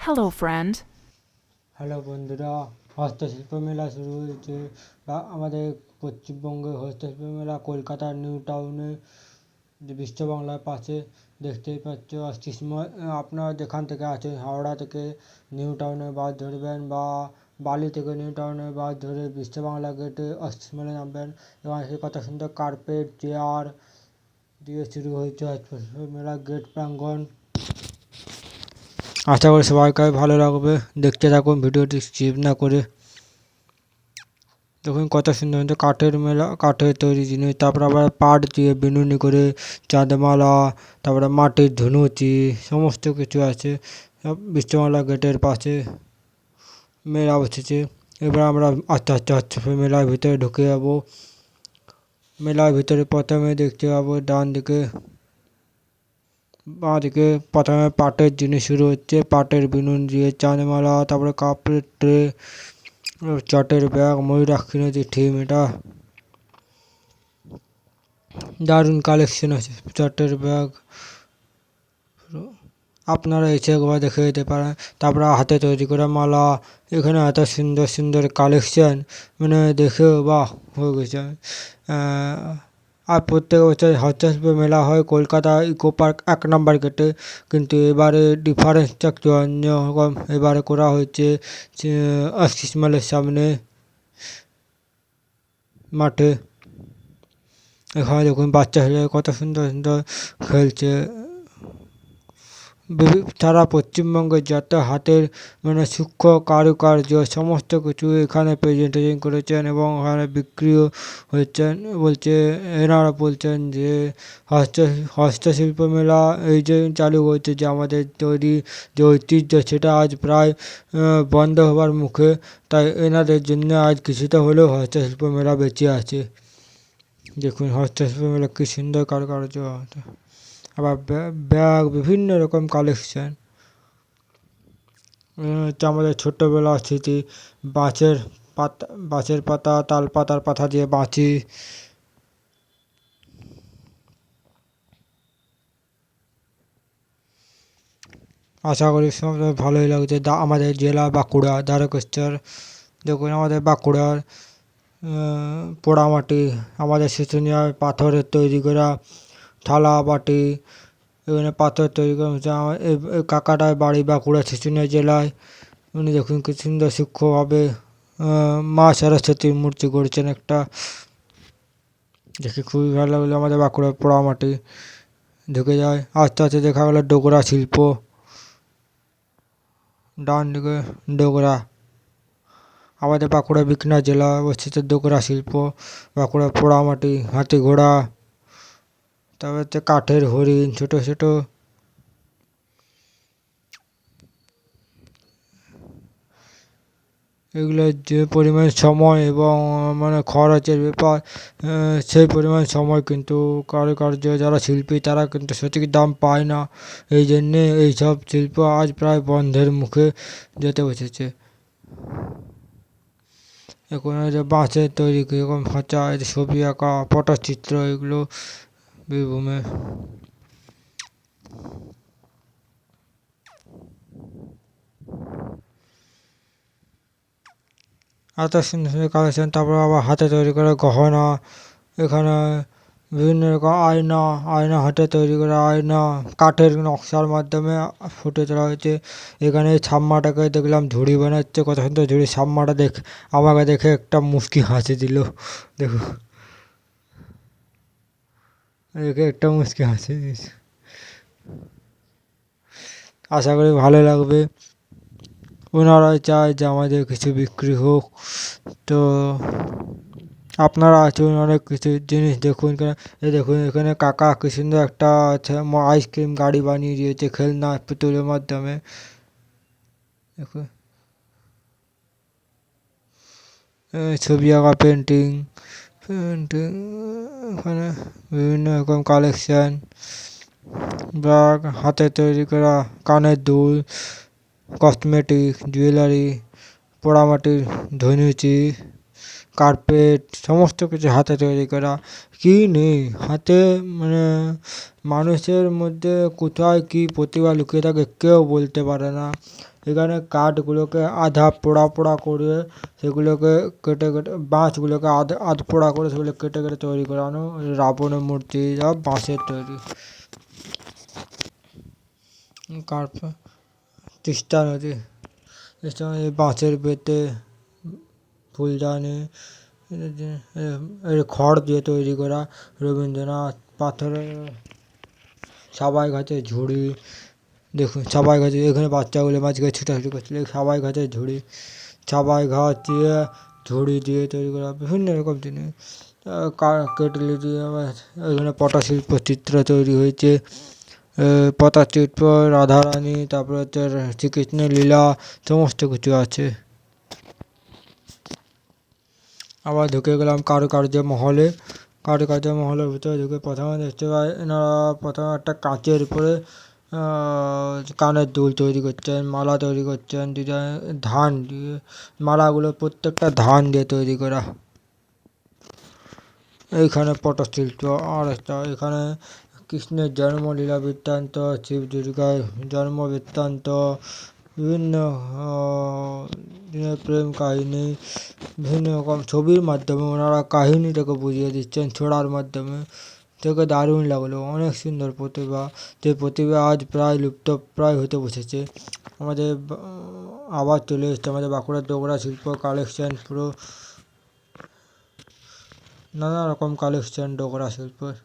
Hello, friend. Hello বন্ধুরা, হস্তশিল্প মেলা শুরু হয়েছে। আমাদের পশ্চিমবঙ্গের হস্তশিল্প মেলা কলকাতার নিউ টাউনে বিশ্ব বাংলার পাশে দেখতেই পাচ্ছ। আপনারা যেখান থেকে আছেন, হাওড়া থেকে নিউ টাউনে বাস ধরবেন বা বালি থেকে নিউ টাউনে বাস ধরে বিশ্ব বাংলা গেটে হস্তশিল্প মেলা নামবেন এবং সে কত সুন্দর কার্পেট চেয়ার দিয়ে শুরু হয়েছে হস্তশিল্প মেলা গেট প্রাঙ্গণ। আশা করি সবাইকে ভালো লাগবে, দেখতে থাকুন ভিডিওটি স্কিপ না করে। দেখুন কত সুন্দর সুন্দর কাঠের মেলা, কাঠের তৈরি জিনিস, তারপরে আবার পাট দিয়ে বিনুনি করে চাঁদমালা, তারপরে মাটির ধুনুচি, সমস্ত কিছু আছে। সব বিশ্ববাংলা গেটের পাশে মেলা বসেছে। এবার আমরা আস্তে আস্তে আস্তে মেলার ভিতরে ঢুকে যাবো। মেলার ভিতরে প্রথমে দেখতে পাবো ডান দিকে বাঁ দিকে প্রথমে পাটের জিনিস শুরু হচ্ছে। পাটের বিনুন দিয়ে চাঁদমালা, তারপরে কাপড়ের ট্রে, চটের ব্যাগ, ময়ূরাক্ষী থিম। এটা দারুণ কালেকশন আছে চটের ব্যাগ, আপনারা এসে একবার দেখে যেতে পারেন। তারপরে হাতে তৈরি করা মালা, এখানে এত সুন্দর সুন্দর কালেকশন, মানে দেখেও বাহ হয়ে গেছে। আর প্রত্যেক বছর হস্তশিল্প মেলা হয় কলকাতা ইকো পার্ক 1 নম্বর গেটে, কিন্তু এবারে ডিফারেন্সটা একটু অন্যরকম। এবারে করা হয়েছে আশিস মলের সামনে মাঠে। এখানে দেখুন বাচ্চা ছেলে কত সুন্দর সুন্দর খেলছে। সারা পশ্চিমবঙ্গের যত হাতের মানে সূক্ষ্ম কারুকার্য সমস্ত কিছু এখানে প্রেজেন্টেশন করেছেন এবং এখানে বিক্রিও হচ্ছেন। এনারা বলছেন যে হস্তশিল্প মেলা এই যে চালু হয়েছে, যে আমাদের তৈরি যে ঐতিহ্য সেটা আজ প্রায় বন্ধ হবার মুখে। তাই এনাদের জন্য আজ কিছুটা হলেও হস্তশিল্প মেলা বেঁচে আছে। দেখুন হস্তশিল্প মেলা কি সুন্দর কারুকার্য, আবার ব্যাগ, বিভিন্ন রকম কালেকশন। হচ্ছে আমাদের ছোট্টবেলার স্মৃতি, বাঁশের পাতা, তাল পাতার পাতা দিয়ে বাঁচি। আশা করি সব ভালোই লাগছে। আমাদের জেলা বাঁকুড়া, দ্বারকেশ্বর। দেখুন আমাদের বাঁকুড়ার পোড়ামাটি, আমাদের শুশুনিয়ার পাথরের তৈরি করা থালা বাটি, এখানে পাথর তৈরি করা হচ্ছে। এই কাকাটার বাড়ি বাঁকুড়া শুশুনিয়া জেলায়। উনি দেখুন কি সুন্দর সূক্ষ্মভাবে মা সরস্বতীর মূর্তি গড়েছেন একটা, দেখে খুবই ভালো লাগলো। আমাদের বাঁকুড়ার পোড়ামাটি ঢুকে যায়। আস্তে আস্তে দেখা গেলো ডোকরা শিল্প, ডান দিকে ডোকরা। আমাদের বাঁকুড়া বিকনা জেলা অবস্থিত ডোকরা শিল্প, বাঁকুড়া পোড়ামাটি, হাতি ঘোড়া, তারপর হচ্ছে কাঠের হরিণ ছোট ছোট। এগুলো যে পরিমাণ সময় এবং মানে খরচের ব্যাপার, সেই পরিমাণ সময় কিন্তু কারুকার্য যারা শিল্পী তারা কিন্তু সঠিক দাম পায় না। এই জন্যে এইসব শিল্প আজ প্রায় বন্ধের মুখে যেতে বসেছে। এখন যে বাঁশের তৈরি কীরকম খাঁচা, ছবি আঁকা, পটচিত্র, এগুলো বীরভূমে। এত সুন্দর সুন্দর কালেকশন। তারপর আবার হাতে তৈরি করা গহনা, এখানে বিভিন্ন রকম আয়না, হাতে তৈরি করা আয়না কাঠের নকশার মাধ্যমে ফুটে তোলা হয়েছে। এখানে ছাম্মাটাকে দেখলাম ঝুড়ি বানাচ্ছে, কত সুন্দর ঝুড়ি। ছাম্মাটা আমাকে দেখে একটা মুচকি হাসি দিল। দেখো দেখে একটা মুচকি হাসি দিয়েছে। আশা করি ভালো লাগবে। ওনারাই চায় যে আমাদের কিছু বিক্রি হোক। তো আপনারা আসুন, অনেক কিছু জিনিস দেখুন। এই দেখুন এখানে কাকা কি সুন্দর একটা আইসক্রিম গাড়ি বানিয়ে দিয়েছে খেলনা পুতুলের মাধ্যমে। দেখুন ছবি আঁকা, পেন্টিং এখানে বিভিন্ন রকম কালেকশন। ব্যাগ, হাতে তৈরি করা কানের দুল, কসমেটিক, জুয়েলারি, পোড়ামাটির ধনুচি, কার্পেট, সমস্ত কিছু হাতে তৈরি করা। কী নেই হাতে, মানে মানুষের মধ্যে কোথায় কী প্রতিভা লুকিয়ে থাকে কেউ বলতে পারে না। এখানে কাঠগুলোকে আধা পোড়া পোড়া করে সেগুলোকে কেটে কেটে বাঁশগুলোকে আধ পোড়া করে সেগুলো কেটে কেটে তৈরি করানো রাবণের মূর্তি যা বাঁশের তৈরি। তিস্তা নদী, তিস্তা নদী বাঁশের বেতে ফুলদানি খড় দিয়ে তৈরি করা রবীন্দ্রনাথ পাথরের সাবাই গাছের ঝুড়ি। দেখুন সাবাই গাছ, এখানে বাচ্চাগুলো মাঝখানে ছোটাছুটি করছিল। সাবাই গাছের ঝুড়ি, সাবাই গাছ দিয়ে ঝুড়ি দিয়ে তৈরি করা বিভিন্ন রকম জিনিস। কেটলি দিয়ে আবার এখানে পটশিল্প চিত্র তৈরি হয়েছে। পটশিল্প, রাধারানী, তারপরে হচ্ছে শ্রীকৃষ্ণের লীলা সমস্ত কিছু আছে। আবার ঢুকে গেলাম কারুকার্য মহলে। কারুকার্য মহলের ভিতরে ঢুকে প্রথমে দেখতে পাই এনারা প্রথমে একটা কাঁচের উপরে কানের দুল তৈরি করছেন, মালা তৈরি করছেন ডিজাইন ধান দিয়ে। মালাগুলো প্রত্যেকটা ধান দিয়ে তৈরি করা। এইখানে পটশিল্প। আর একটা এখানে কৃষ্ণের জন্মলীলা বৃত্তান্ত, শিব দুর্গার জন্ম বৃত্তান্ত, বিভিন্ন প্রেম কাহিনী, বিভিন্ন রকম ছবির মাধ্যমে ওনারা কাহিনীটাকে বুঝিয়ে দিচ্ছেন ছড়ার মাধ্যমে। থেকে দারুণ লাগলো, অনেক সুন্দর প্রতিভা। যে প্রতিভা আজ প্রায় লুপ্তপ্রায় হতে বসেছে। আমাদের আবার চলে এসছে আমাদের বাঁকুড়ার ডোকরা শিল্প কালেকশন, পুরো নানা রকম কালেকশন ডোকরা শিল্পের।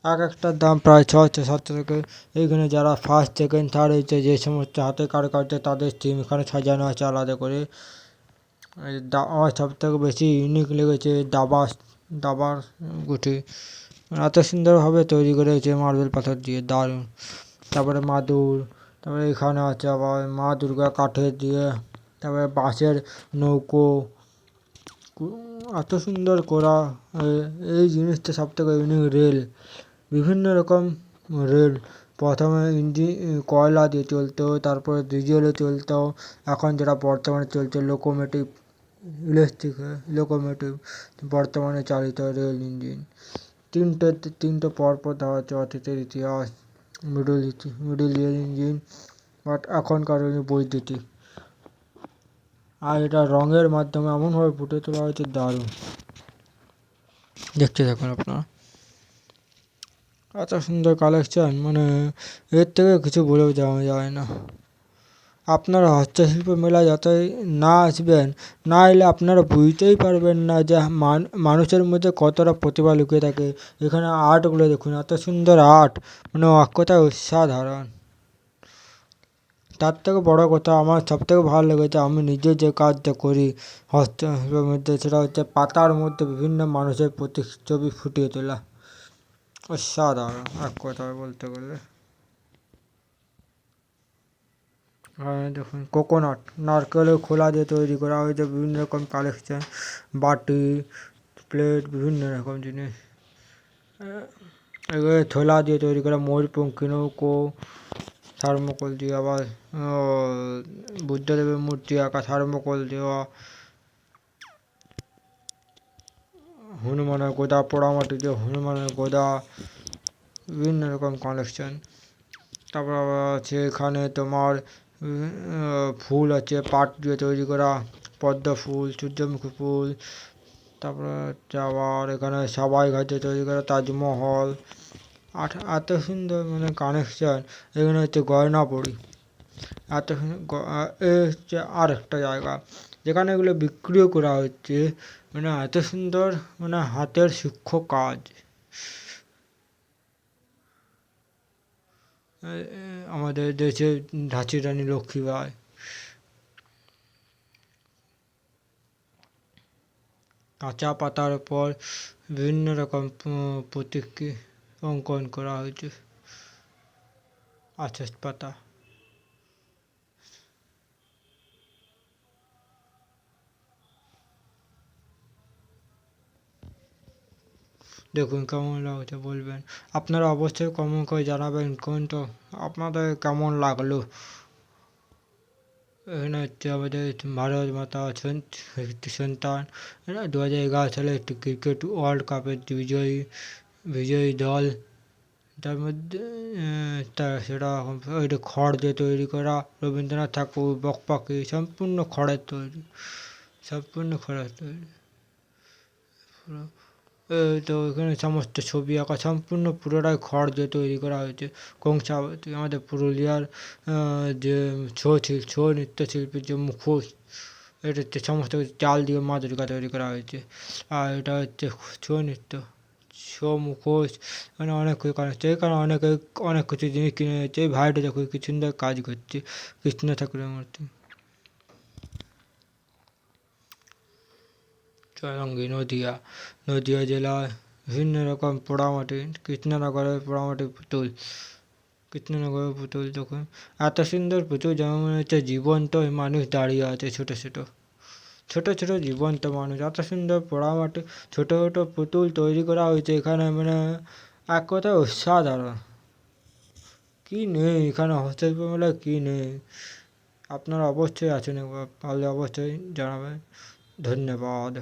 এক একটার দাম প্রায় 600-700 থেকে। এইখানে যারা ফার্স্ট সেকেন্ড থার্ড হয়েছে, যে সমস্ত হাতে কারুকার্য, তাদের টিম এখানে সাজানো আছে আলাদা করে। আমার সব থেকে বেশি ইউনিক লেগেছে দাবার গুটি, এত সুন্দরভাবে তৈরি করেছে মার্বেল পাথর দিয়ে, দারুণ। তারপরে মাদুর, তারপরে এখানে আছে আবার মা দুর্গা কাঠের দিয়ে, তারপরে বাঁশের নৌকো, এত সুন্দর করা। এই জিনিসটা সব থেকে ইউনিক। রেল, বিভিন্ন রকম রেল, প্রথমে কয়লা দিয়ে চলতো, তারপরে ডিজেলে চলতো, এখন যেটা বর্তমানে চলছে লোকোমোটিভ, ইলেকট্রিক লোকোমোটিভ, বর্তমানে চালিত রেল ইঞ্জিন। তিনটে পরপর দেওয়া হচ্ছে অতীতের ইতিহাস, মিডল রেল ইঞ্জিন, বাট এখনকার বৈদ্যুতিক। আর এটা রঙের মাধ্যমে এমনভাবে ফুটে তোলা হয়েছে, দারুণ। দেখতে থাকুন আপনারা, এত সুন্দর কালেকশন, মানে এর থেকে কিছু বলেও যাওয়া যায় না। আপনারা হস্তশিল্প মেলায় যতই না আসবেন, না এলে আপনারা বুঝতেই পারবেন না যে মানুষের মধ্যে কতটা প্রতিভা লুকিয়ে থাকে। এখানে আর্টগুলো দেখুন, এত সুন্দর আর্ট, মানে এক কথায় অসাধারণ। তার থেকে বড় কথা, আমার সবথেকে ভালো লেগেছে, আমি নিজে যে কাজটা করি হস্তশিল্পের মধ্যে, সেটা হচ্ছে পাতার মধ্যে বিভিন্ন মানুষের প্রতিচ্ছবি ফুটিয়ে তোলা। অসাধারণ এক কথায় বলতে গেলে। দেখুন কোকোনাট, নারকেলের খোলা দিয়ে তৈরি করা হয়েছে বিভিন্ন রকম কালেকশন, বাটি, প্লেট, বিভিন্ন রকম জিনিস। এগুলো থোলা দিয়ে তৈরি করা ময়ূরপঙ্খী নৌকো, থার্মোকল দিয়ে আবার বুদ্ধদেবের মূর্তি আঁকা, থার্মোকল দেওয়া, হনুমানের গোদা, পোড়ামাটি দিয়ে হনুমানের গোদা, বিভিন্ন রকম কালেকশন। তারপর আবার আছে এখানে তোমার ফুল আছে পাট দিয়ে তৈরি করা, পদ্ম ফুল, সূর্যমুখী ফুল। তারপরে হচ্ছে আবার এখানে সাবাই ঘাটে তৈরি করা তাজমহল। এত সুন্দর মানে কানেকশন। এখানে হচ্ছে গয়নাপুরি, এত এ হচ্ছে আর একটা জায়গা যেখানে এগুলো বিক্রিও করা হচ্ছে। মানে এত সুন্দর, মানে হাতের সূক্ষ্ম কাজ। আমাদের দেশের ঝাঁসি রানী লক্ষ্মীবাই, কাঁচা পাতার উপর বিভিন্ন রকম প্রতীক অঙ্কন করা হয়েছে। আকাশ পাতা, দেখুন কেমন লাগছে বলবেন। আপনারা অবশ্যই কমেন্ট করে জানাবেন কোনটা আপনাদের কেমন লাগলো। এখানে হচ্ছে আমাদের ভারত মাতা সন্তান, 2011 সালে একটি ক্রিকেট ওয়ার্ল্ড কাপের বিজয়ী দল তার মধ্যে সেটা ওইটা খড় দিয়ে তৈরি করা, রবীন্দ্রনাথ ঠাকুর বকপাখি সম্পূর্ণ খড়ের তৈরি, সম্পূর্ণ খড়ের তৈরি পুরো। তো এখানে সমস্ত ছবি আঁকা সম্পূর্ণ পুরোটাই খড় দিয়ে তৈরি করা হয়েছে। কংসাবতী আমাদের পুরুলিয়ার যে ছৌ নৃত্যশিল্পীর যে মুখোশ, এটা হচ্ছে সমস্ত কিছু চাল দিয়ে মা দুর্গা তৈরি করা হয়েছে। আর এটা হচ্ছে ছৌ নৃত্য, ছৌ মুখোশ, মানে অনেক কিছু করা হচ্ছে। এখানে অনেকে অনেক কিছু জিনিস কিনে নিচ্ছে। এই ভাইটা দেখো কি সুন্দর কাজ করছে, কৃষ্ণ ঠাকুরের মূর্তি। চৌরঙ্গী নদিয়া, নদিয়া জেলায় বিভিন্ন রকম পোড়ামাটি, কৃষ্ণনগরের পোড়ামাটির পুতুল, কৃষ্ণনগরের পুতুল দেখুন এত সুন্দর পুতুল যেমন মনে হচ্ছে জীবন্ত মানুষ দাঁড়িয়ে আছে। ছোটো ছোটো ছোটো ছোটো জীবন্ত মানুষ, এত সুন্দর পোড়ামাটি ছোটো ছোটো পুতুল তৈরি করা হয়েছে এখানে, মানে এক কথায় অসাধারণ। কী নেই এখানে হস্তশিল্প মেলায়, কী নেই। আপনারা অবশ্যই আছেন, একবার পারলে অবশ্যই জানাবেন। ধন্যবাদ।